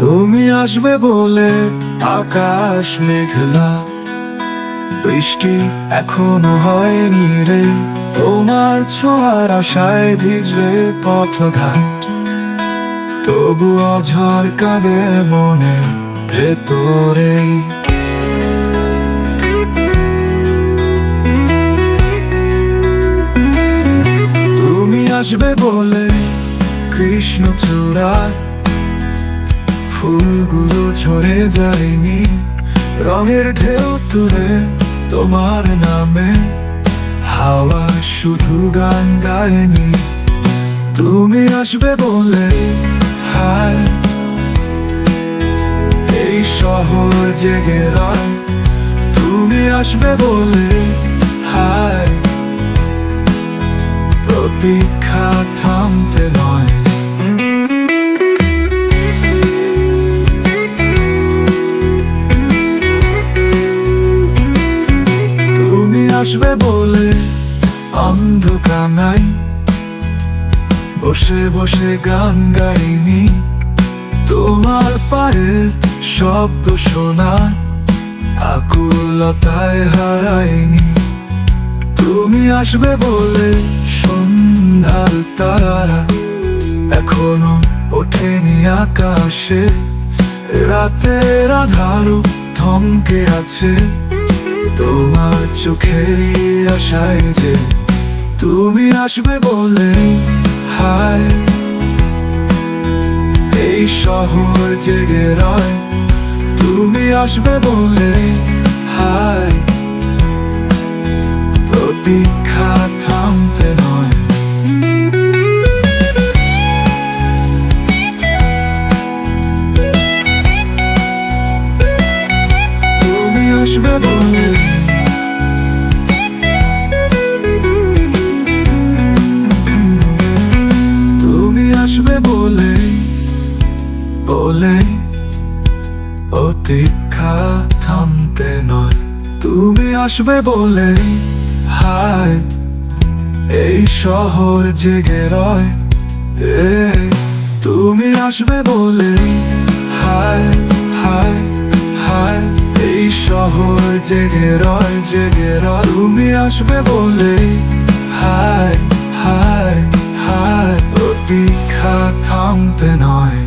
তুমি আসবে বলে আকাশ মেঘলা, বৃষ্টি এখনো হয়নি রে। তোমার ছোঁয়ার আশায় ভিজবে পথঘাট, তবু ঝড় কাঁদে মনে ভেতরে। তুমি আসবে বলে কৃষ্ণচূড়ার ফুলগুলো ঝরে যায়নি, রঙের ঢেউ তুলে তোমার নামে হাওয়া শুধু গান গায়নি। তুমি আসবে বলে হায় এই শহর জেগে রয়, তুমি আসবে বলে হায় প্রতীক্ষা থামতে নয়। তুমি আসবে বলে অন্ধকানায় বসে বসে গান গাইনি, তোমার পায়ের শব্দ শোনা আকুলতায় হারায়নি। তুমি আসবে বলে সন্ধ্যার তারা এখনো ওঠেনি আকাশে, রাতের আধারও থমকে আছে তোমার চোখের আশায় যে। তুমি আসবে বলে হায় এই শহর জেগে রয়, তুমি আসবে বলে হায় প্রতীক্ষা থামতে নয়। তুমি আসবে বলে আসবে বলে বলে প্রতীক্ষা থামতে নয়। তুমি আসবে বলে হায় এই শহর জেগে রয়, তুমি আসবে বলে হায় হায় হায় এই শহর জেগে রয় জেগে রয়। তুমি আসবে বলে হায় হায় হায় প্রতীক্ষা থামতে নয়।